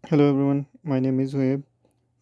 Hello everyone, my name is Zoeb.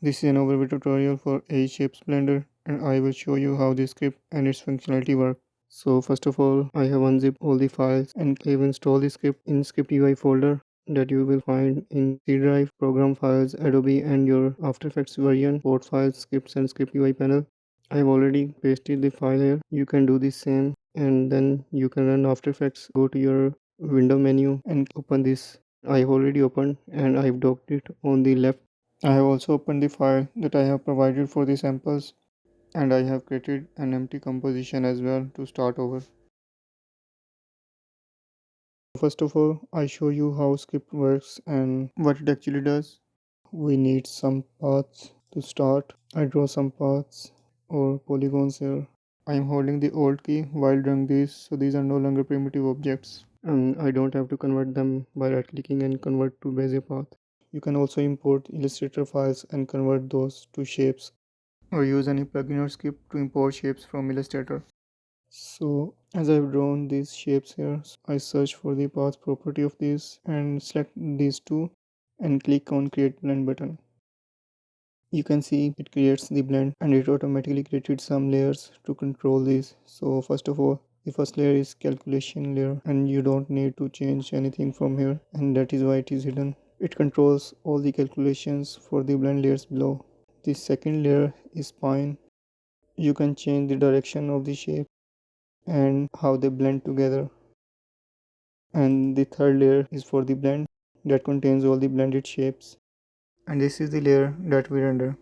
This is an overview tutorial for Shapes Blender and I will show you how this script and its functionality work. So first of all, I have unzipped all the files and I have installed the script in script UI folder that you will find in C drive, program files, Adobe and your After Effects version, port files, scripts and script UI panel. I have already pasted the file here. You can do the same and then you can run After Effects, go to your window menu and open this. I have already opened and I have docked it on the left. I have also opened the file that I have provided for the samples and I have created an empty composition as well to start over. First of all, I show you how script works and what it actually does. We need some paths to start. I draw some paths or polygons here. I am holding the Alt key while drawing these, so these are no longer primitive objects and I don't have to convert them by right clicking and convert to Bezier path. You can also import Illustrator files and convert those to shapes or use any plugin or script to import shapes from Illustrator. So as I've drawn these shapes here, I search for the path property of these and select these two and click on create blend button. You can see it creates the blend and it automatically created some layers to control these. So first of all, the first layer is calculation layer and you don't need to change anything from here and that is why it is hidden. It controls all the calculations for the blend layers below. The second layer is spine. You can change the direction of the shape and how they blend together. And the third layer is for the blend that contains all the blended shapes. And this is the layer that we render.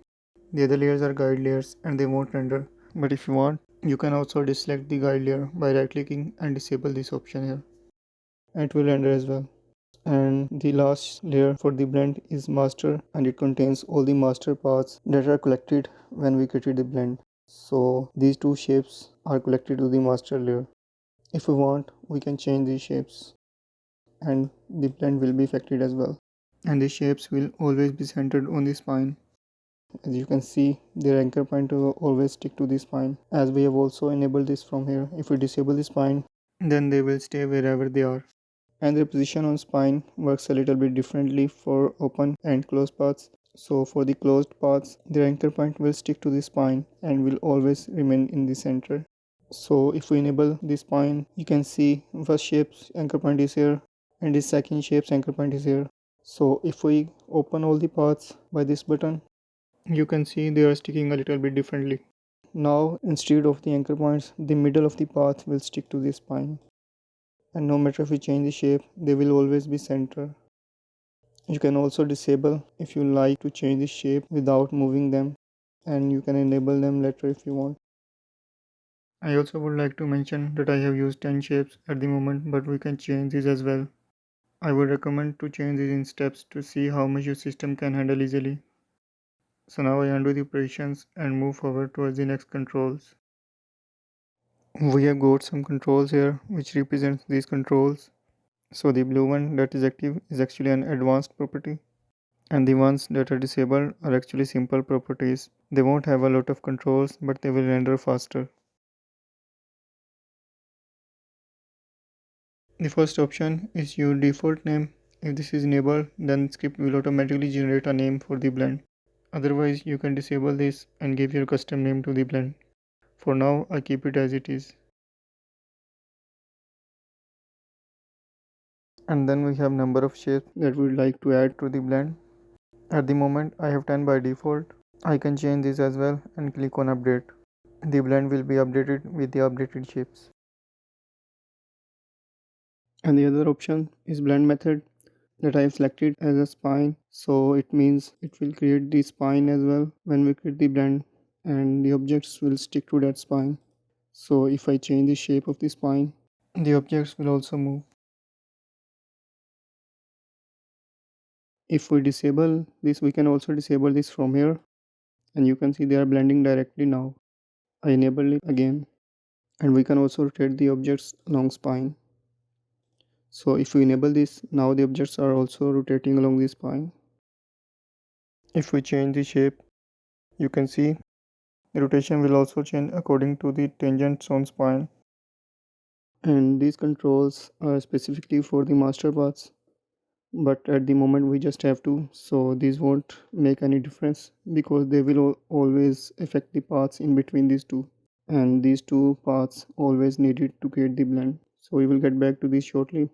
The other layers are guide layers and they won't render. But if you want, you can also deselect the guide layer by right clicking and disable this option here. And it will render as well. And the last layer for the blend is master and it contains all the master paths that are collected when we created the blend. So these two shapes are collected to the master layer. If we want, we can change these shapes and the blend will be affected as well. And the shapes will always be centered on the spine. As you can see, their anchor point will always stick to the spine, as we have also enabled this from here. If we disable the spine, then they will stay wherever they are. And their position on spine works a little bit differently for open and closed paths. So for the closed paths, their anchor point will stick to the spine and will always remain in the center. So if we enable the spine, you can see first shape's anchor point is here and the second shape's anchor point is here. So if we open all the paths by this button, you can see they are sticking a little bit differently. Now instead of the anchor points, the middle of the path will stick to the spine. And no matter if we change the shape, they will always be center. You can also disable if you like to change the shape without moving them, and you can enable them later if you want. I also would like to mention that I have used 10 shapes at the moment, but we can change these as well. I would recommend to change these in steps to see how much your system can handle easily. So now I undo the operations and move forward towards the next controls. We have got some controls here which represents these controls. So the blue one that is active is actually an advanced property and the ones that are disabled are actually simple properties. They won't have a lot of controls but they will render faster. The first option is your default name. If this is enabled, then script will automatically generate a name for the blend. Otherwise, you can disable this and give your custom name to the blend. For now, I keep it as it is. And then we have number of shapes that we would like to add to the blend. At the moment, I have 10 by default. I can change this as well and click on update. The blend will be updated with the updated shapes. And the other option is blend method that I have selected as a spine, so it means it will create the spine as well when we create the blend and the objects will stick to that spine. So if I change the shape of the spine, the objects will also move. If we disable this, we can also disable this from here and you can see they are blending directly now. I enable it again and we can also rotate the objects along spine. So if we enable this, now the objects are also rotating along the spine. If we change the shape, you can see the rotation will also change according to the tangents on spine. And these controls are specifically for the master paths. but at the moment we just have to, so these won't make any difference because they will always affect the paths in between these two, and these two paths always needed to create the blend. So we will get back to this shortly.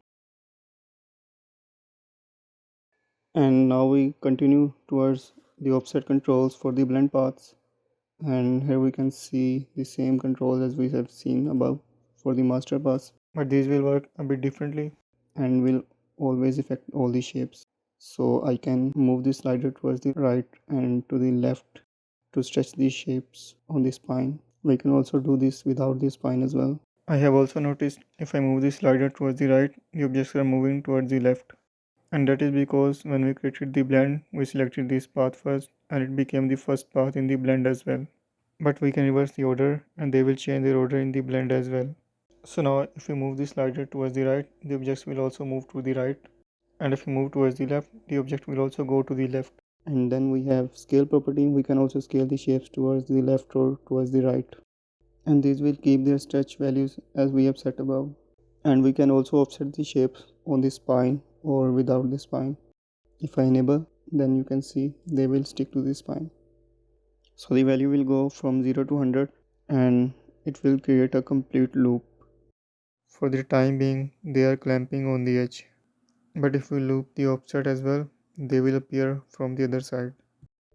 And now we continue towards the offset controls for the blend paths, and here we can see the same controls as we have seen above for the master paths, but these will work a bit differently and will always affect all the shapes. So I can move the slider towards the right and to the left to stretch these shapes on the spine. We can also do this without the spine as well. I have also noticed if I move the slider towards the right, the objects are moving towards the left. And that is because when we created the blend, we selected this path first and it became the first path in the blend as well. But we can reverse the order and they will change their order in the blend as well. So now if we move the slider towards the right, the objects will also move to the right. And if we move towards the left, the object will also go to the left. And then we have scale property. We can also scale the shapes towards the left or towards the right. And these will keep their stretch values as we have set above. And we can also offset the shapes on the spine or without the spine. If I enable, then you can see they will stick to the spine. So the value will go from 0 to 100 and it will create a complete loop. For the time being, they are clamping on the edge. But if we loop the offset as well, they will appear from the other side.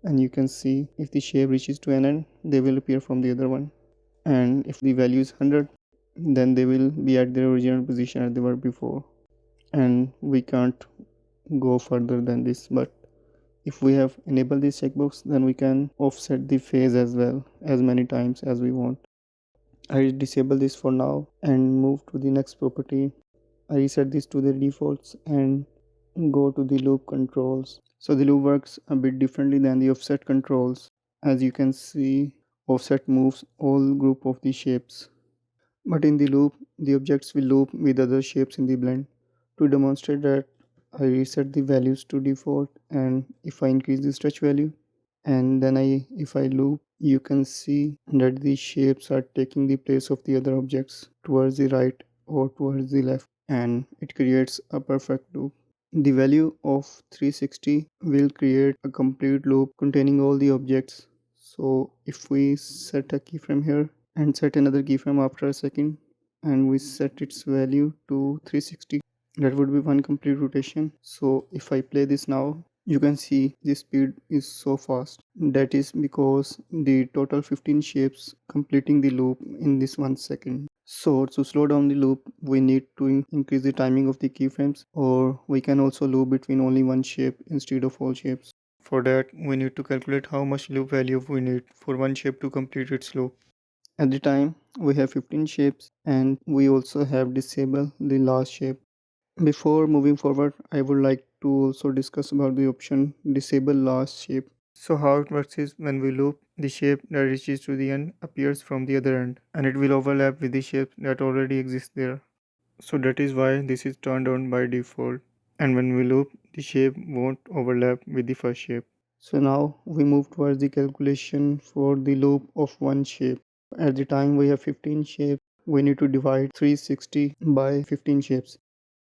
And you can see if the shape reaches to an end, they will appear from the other one. And if the value is 100, then they will be at their original position as they were before. And we can't go further than this, but if we have enabled this checkbox, then we can offset the phase as well as many times as we want. I disable this for now and move to the next property. I reset this to the defaults and go to the loop controls. So the loop works a bit differently than the offset controls. As you can see, offset moves all group of the shapes. But in the loop, the objects will loop with other shapes in the blend. To demonstrate that, I reset the values to default, and if I increase the stretch value and then if I loop, you can see that the shapes are taking the place of the other objects towards the right or towards the left, and it creates a perfect loop. The value of 360 will create a complete loop containing all the objects. So if we set a keyframe here and set another keyframe after a second and we set its value to 360, that would be one complete rotation. So if I play this now, you can see the speed is so fast. That is because the total 15 shapes completing the loop in this 1 second. So to slow down the loop, we need to increase the timing of the keyframes, or we can also loop between only one shape instead of all shapes. For that, we need to calculate how much loop value we need for one shape to complete its loop. At the time, we have 15 shapes and we also have disabled the last shape. Before moving forward, I would like to also discuss about the option disable last shape. So how it works is when we loop, the shape that reaches to the end appears from the other end and it will overlap with the shape that already exists there. So that is why this is turned on by default. And when we loop, the shape won't overlap with the first shape. So now we move towards the calculation for the loop of one shape. At the time we have 15 shapes, we need to divide 360 by 15 shapes.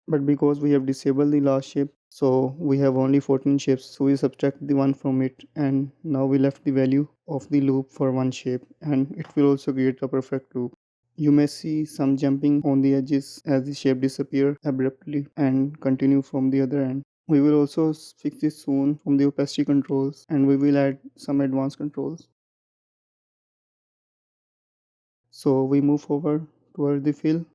But because we have disabled the last shape, so we have only 14 shapes, so we subtract the one from it, and now we left the value of the loop for one shape, and it will also create a perfect loop. You may see some jumping on the edges as the shape disappear abruptly and continue from the other end. We will also fix this soon from the opacity controls, and we will add some advanced controls. So we move forward towards the fill.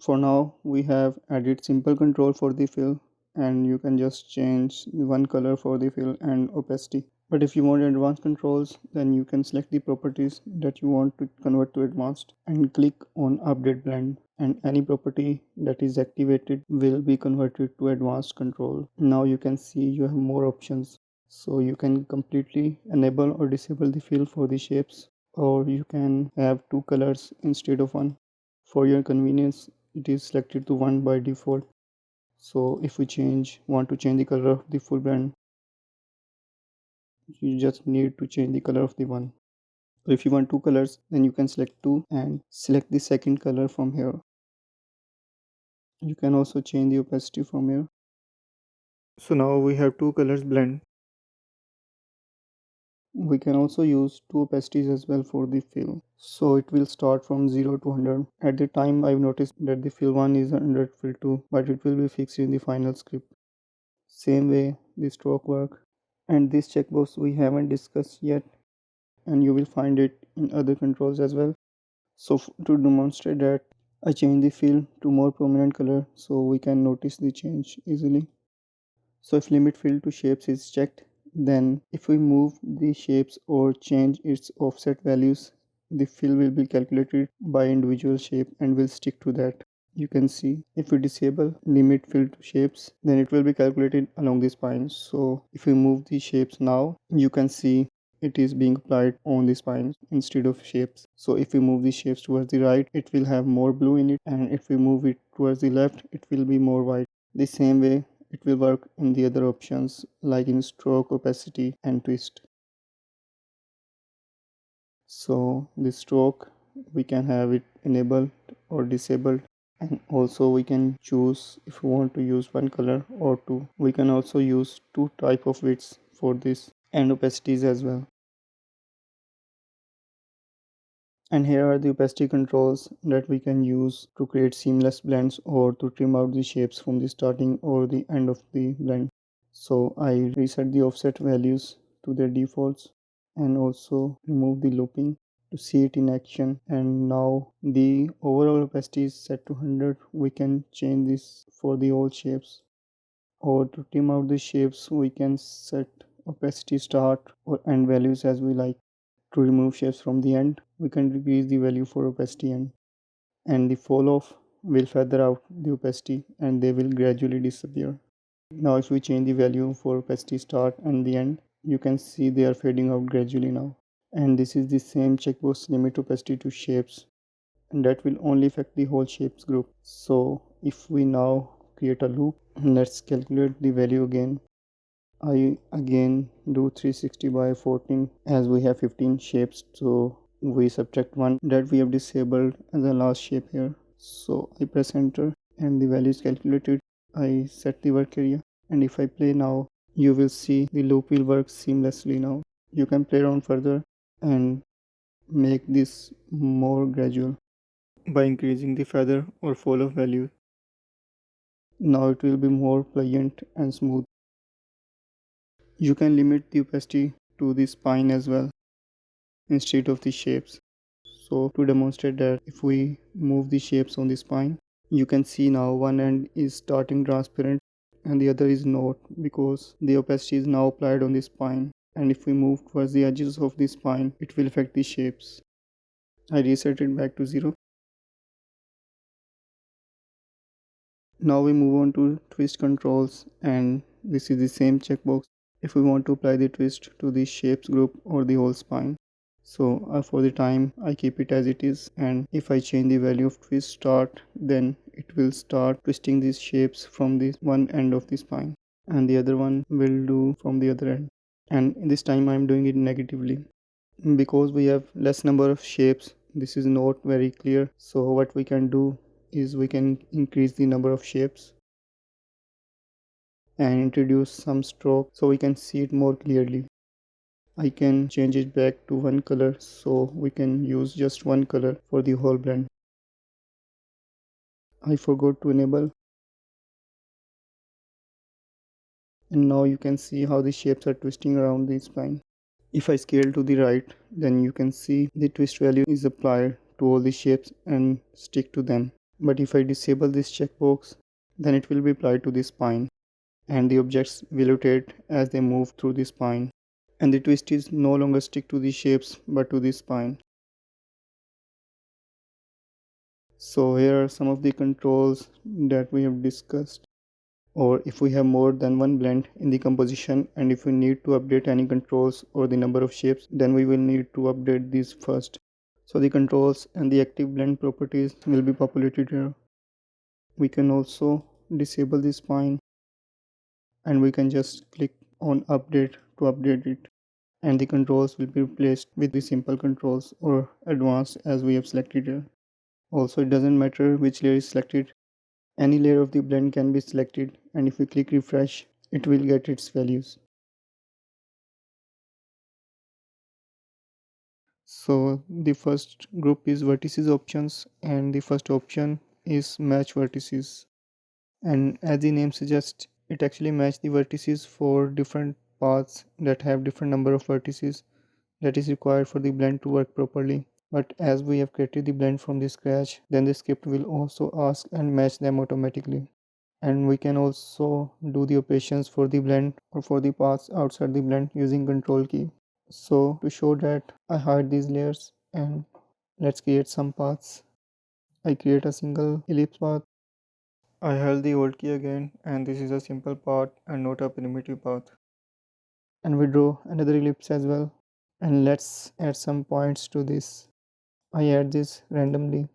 For now, we have added simple control for the fill, and you can just change one color for the fill and opacity. But if you want advanced controls, then you can select the properties that you want to convert to advanced and click on update blend, and any property that is activated will be converted to advanced control. Now you can see you have more options, so you can completely enable or disable the fill for the shapes, or you can have two colors instead of one. For your convenience, it is selected to one by default. So if we want to change the color of the full blend, you just need to change the color of the one. So if you want two colors, then you can select two and select the second color from here. You can also change the opacity from here. So now we have two colors blend. We can also use two opacities as well for the fill. So it will start from 0 to 100. At the time I've noticed that the fill 1 is 100, fill 2, but it will be fixed in the final script. Same way the stroke work. And this checkbox we haven't discussed yet, and you will find it in other controls as well. So to demonstrate that, I change the fill to more prominent color so we can notice the change easily. So if limit fill to shapes is checked, then if we move the shapes or change its offset values, the fill will be calculated by individual shape and will stick to that. You can see if we disable limit fill to shapes, then it will be calculated along the spine. So if we move the shapes now, you can see it is being applied on the spine instead of shapes. So if we move the shapes towards the right, it will have more blue in it, and if we move it towards the left, it will be more white. The same way it will work in the other options like in stroke, opacity and twist. So the stroke, we can have it enabled or disabled, and also we can choose if we want to use one color or two. We can also use two type of widths for this, and opacities as well. And here are the opacity controls that we can use to create seamless blends or to trim out the shapes from the starting or the end of the blend. So I reset the offset values to their defaults and also remove the looping to see it in action. And now the overall opacity is set to 100. We can change this for the all shapes, or to trim out the shapes we can set opacity start or end values as we like. To remove shapes from the end, we can decrease the value for opacity end, and the fall off will feather out the opacity and they will gradually disappear. Now if we change the value for opacity start and the end, you can see they are fading out gradually now. And this is the same checkbox limit opacity to shapes, and that will only affect the whole shapes group. So if we now create a loop, let's calculate the value again. I again do 360 by 14 as we have 15 shapes, so we subtract one that we have disabled as the last shape here. So I press enter and the value is calculated. I set the work area, and if I play now, you will see the loop will work seamlessly now. You can play around further and make this more gradual by increasing the feather or fall of value. Now it will be more pliant and smooth. You can limit the opacity to the spine as well instead of the shapes. So to demonstrate that, if we move the shapes on the spine, you can see now one end is starting transparent and the other is not, because the opacity is now applied on the spine, and if we move towards the edges of the spine, it will affect the shapes. I reset it back to 0. Now we move on to twist controls, and this is the same checkbox if we want to apply the twist to the shapes group or the whole spine. So for the time I keep it as it is, and if I change the value of twist start, then it will start twisting these shapes from this one end of the spine, and the other one will do from the other end. And this time I am doing it negatively because we have less number of shapes. This is not very clear, so what we can do is we can increase the number of shapes and introduce some stroke so we can see it more clearly. I can change it back to one color so we can use just one color for the whole blend. I forgot to enable, and now you can see how the shapes are twisting around the spine. If I scale to the right, then you can see the twist value is applied to all the shapes and stick to them. But if I disable this checkbox, then it will be applied to the spine, and the objects will rotate as they move through the spine, and the twist is no longer stick to the shapes but to the spine. So here are some of the controls that we have discussed. Or if we have more than one blend in the composition, and if we need to update any controls or the number of shapes, then we will need to update these first. So the controls and the active blend properties will be populated here. We can also disable the spine, and we can just click on update to update it, and the controls will be replaced with the simple controls or advanced as we have selected here. Also, it doesn't matter which layer is selected, any layer of the blend can be selected, and if we click refresh, it will get its values. So the first group is vertices options, and the first option is match vertices. And as the name suggests, it actually matches the vertices for different paths that have different number of vertices that is required for the blend to work properly. But as we have created the blend from the scratch, then the script will also ask and match them automatically. And we can also do the operations for the blend or for the paths outside the blend using control key. So to show that, I hide these layers and let's create some paths. I create a single ellipse path. I held the Alt key again, and this is a simple path and not a primitive path. And we draw another ellipse as well. And let's add some points to this. I add this randomly.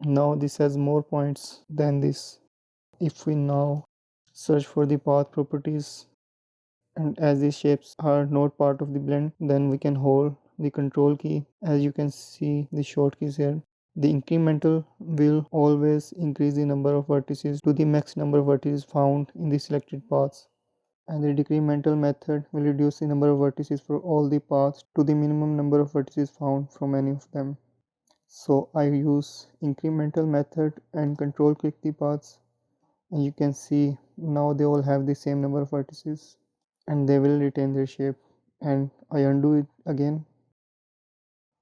Now this has more points than this. If we now search for the path properties, and as these shapes are not part of the blend, then we can hold the control key. As you can see the shortkeys here, the incremental will always increase the number of vertices to the max number of vertices found in the selected paths, and the decremental method will reduce the number of vertices for all the paths to the minimum number of vertices found from any of them. So I use incremental method and control click the paths, and you can see now they all have the same number of vertices and they will retain their shape. And I undo it again,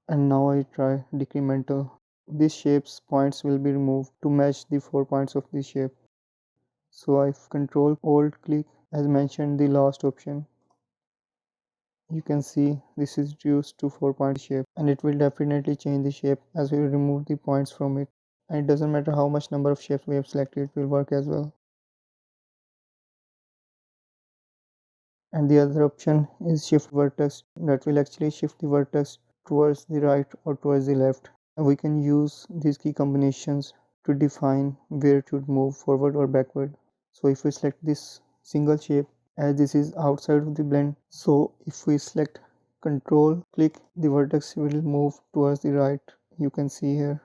and now I try decremental. This shape's points will be removed to match the 4 points of this shape. So I control alt click as mentioned the last option. You can see this is reduced to 4 point shape, and it will definitely change the shape as we remove the points from it. And it doesn't matter how much number of shapes we have selected, it will work as well. And the other option is shift vertex, that will actually shift the vertex towards the right or towards the left. And we can use these key combinations to define where it should move forward or backward. So if we select this single shape, as this is outside of the blend, so if we select control click, the vertex will move towards the right. You can see here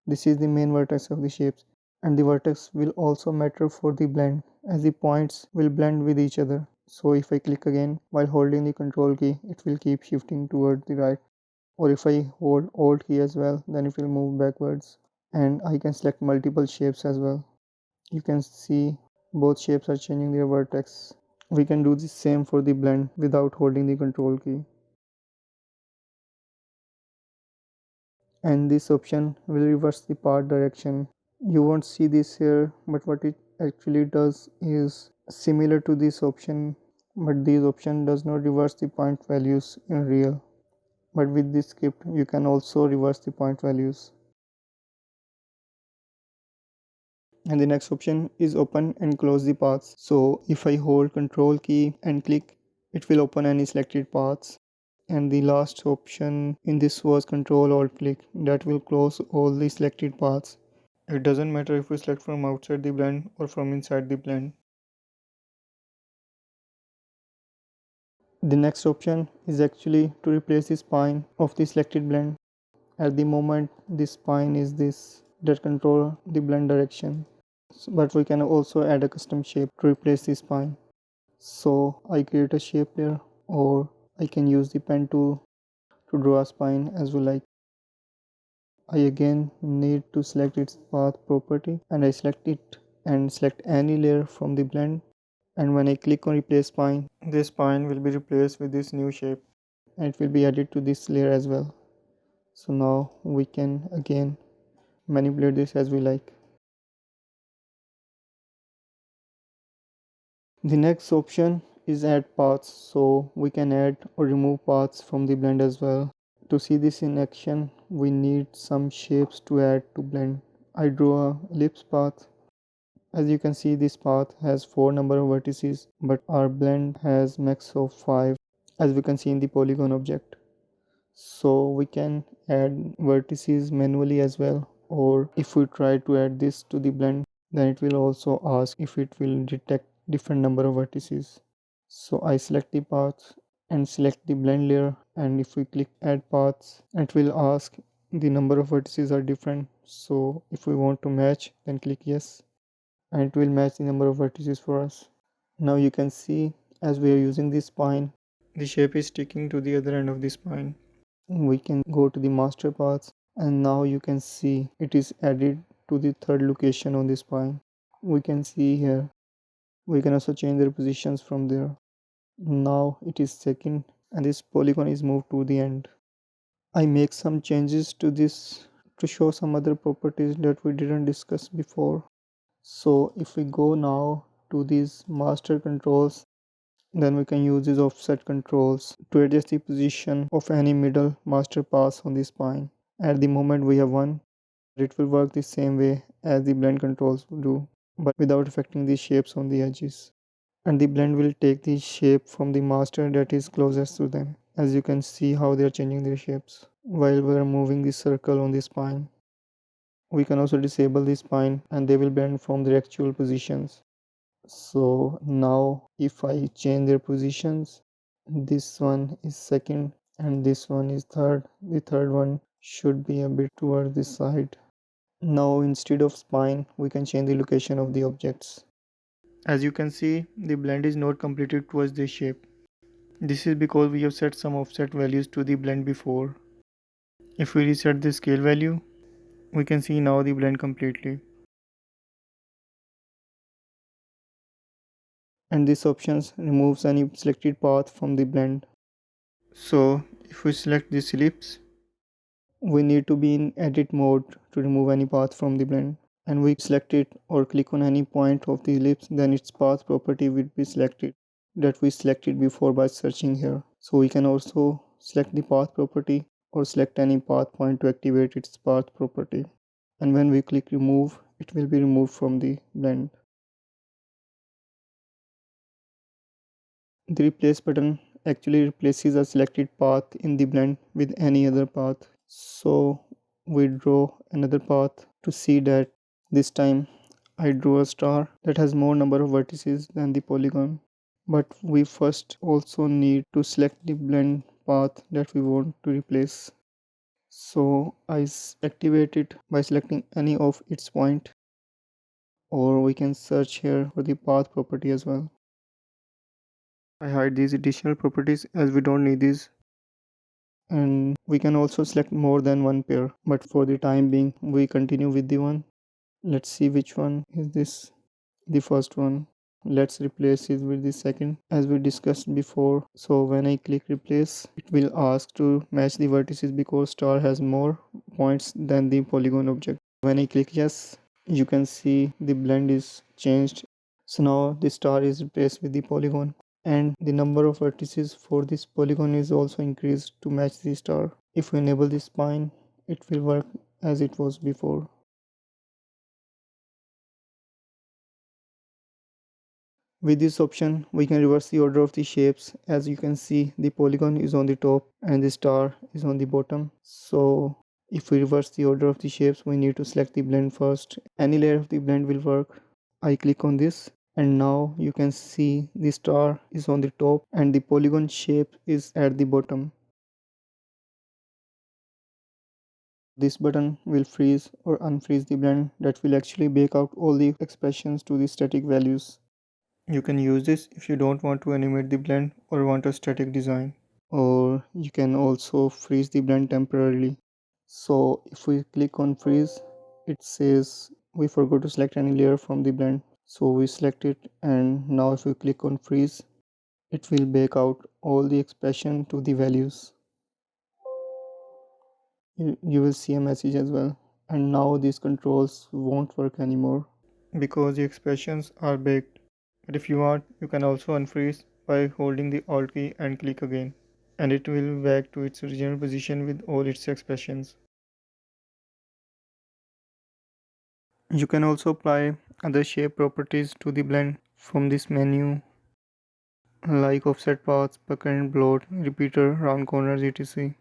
this is the main vertex of the shapes, and the vertex will also matter for the blend as the points will blend with each other. So if I click again while holding the control key, it will keep shifting toward the right, or if I hold alt key as well, then it will move backwards. And I can select multiple shapes as well. You can see both shapes are changing their vertex. We can do the same for the blend without holding the control key. And this option will reverse the path direction. You won't see this here, but what it actually does is similar to this option, but this option does not reverse the point values in real. But with this script you can also reverse the point values. And the next option is open and close the paths. So if I hold control key and click, it will open any selected paths. And the last option in this was control alt click, that will close all the selected paths. It doesn't matter if we select from outside the blend or from inside the blend. The next option is actually to replace the spine of the selected blend. At the moment the spine is this that control the blend direction, but we can also add a custom shape to replace the spine. So I create a shape layer, or I can use the pen tool to draw a spine as we like. I again need to select its path property, and I select it and select any layer from the blend, and when I click on replace spine, this spine will be replaced with this new shape and it will be added to this layer as well. So now we can again manipulate this as we like. The next option is add paths, so we can add or remove paths from the blend as well. To see this in action, we need some shapes to add to blend. I draw a ellipse path. As you can see, this path has 4 number of vertices, but our blend has max of 5, as we can see in the polygon object. So we can add vertices manually as well, or if we try to add this to the blend, then it will also ask if it will detect different number of vertices. So I select the path and select the blend layer, and if we click add paths, it will ask the number of vertices are different. So if we want to match, then click yes, and it will match the number of vertices for us. Now you can see, as we are using this spine, the shape is sticking to the other end of the spine. We can go to the master paths, and now you can see it is added to the third location on the spine. We can see here. We can also change their positions from there. Now it is second, and this polygon is moved to the end. I make some changes to this to show some other properties that we didn't discuss before. So if we go now to these master controls, then we can use these offset controls to adjust the position of any middle master pass on the spine. At the moment we have one, it will work the same way as the blend controls do, but without affecting the shapes on the edges. And the blend will take the shape from the master that is closest to them. As you can see how they are changing their shapes while we are moving the circle on the spine. We can also disable the spine and they will bend from their actual positions. So now if I change their positions, this one is second and this one is third. The third one should be a bit towards this side. Now instead of spine, we can change the location of the objects. As you can see, the blend is not completed towards the shape. This is because we have set some offset values to the blend before. If we reset the scale value, we can see now the blend completely. And this option removes any selected path from the blend. So if we select this ellipse, we need to be in edit mode to remove any path from the blend. And we select it or click on any point of the ellipse, then its path property will be selected that we selected before by searching here. So we can also select the path property or select any path point to activate its path property. And when we click remove, it will be removed from the blend. The replace button actually replaces a selected path in the blend with any other path. So we draw another path to see that this time I drew a star that has more number of vertices than the polygon. But we first also need to select the blend path that we want to replace. So I activate it by selecting any of its point, or we can search here for the path property as well. I hide these additional properties as we don't need these, and we can also select more than one pair, but for the time being we continue with the one. Let's see which one is this. The first one. Let's replace it with the second as we discussed before. So when I click replace, it will ask to match the vertices because star has more points than the polygon object. When I click yes, you can see the blend is changed. So now the star is replaced with the polygon, and the number of vertices for this polygon is also increased to match the star. If we enable the spine, it will work as it was before. With this option, we can reverse the order of the shapes. As you can see, the polygon is on the top and the star is on the bottom. So if we reverse the order of the shapes, we need to select the blend first. Any layer of the blend will work. I click on this, and now you can see the star is on the top and the polygon shape is at the bottom. This button will freeze or unfreeze the blend. That will actually bake out all the expressions to the static values. You can use this if you don't want to animate the blend or want a static design. Or you can also freeze the blend temporarily. So if we click on freeze, it says we forgot to select any layer from the blend. So we select it, and now if we click on freeze, it will bake out all the expression to the values. You will see a message as well. And now these controls won't work anymore because the expressions are baked. But if you want, you can also unfreeze by holding the Alt key and click again, and it will back to its original position with all its expressions. You can also apply other shape properties to the blend from this menu, like offset paths, pucker and blot, repeater, round corners, etc.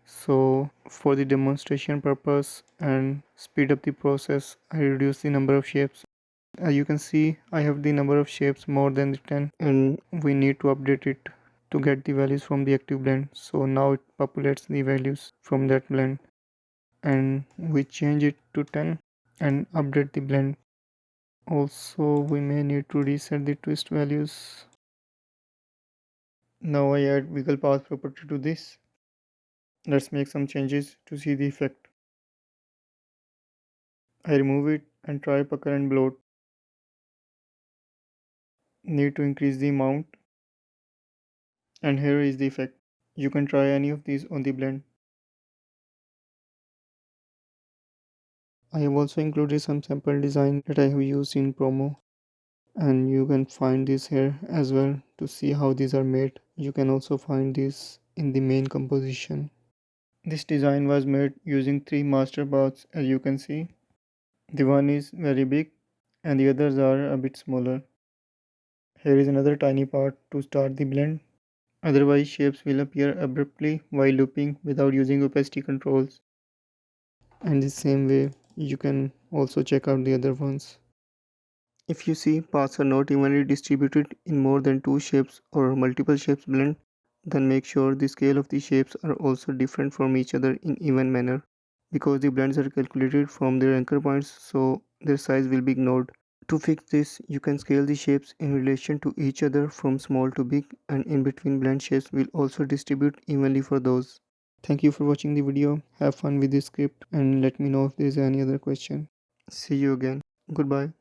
So for the demonstration purpose and speed up the process, I reduce the number of shapes. As you can see, I have the number of shapes more than the 10, and we need to update it to get the values from the active blend. So now it populates the values from that blend, and we change it to 10 and update the blend. Also, we may need to reset the twist values. Now I add wiggle path property to this. Let's make some changes to see the effect. I remove it and try pucker and bloat. Need to increase the amount. And here is the effect. You can try any of these on the blend. I have also included some sample design that I have used in promo. And you can find this here as well to see how these are made. You can also find this in the main composition. This design was made using 3 master paths, as you can see. The one is very big and the others are a bit smaller. Here is another tiny part to start the blend. Otherwise shapes will appear abruptly while looping without using opacity controls. And the same way you can also check out the other ones. If you see paths are not evenly distributed in more than 2 shapes or multiple shapes blend, then make sure the scale of the shapes are also different from each other in even manner, because the blends are calculated from their anchor points, so their size will be ignored. To fix this, you can scale the shapes in relation to each other from small to big, and in between blend shapes will also distribute evenly for those. Thank you for watching the video. Have fun with this script and let me know if there is any other question. See you again. Goodbye.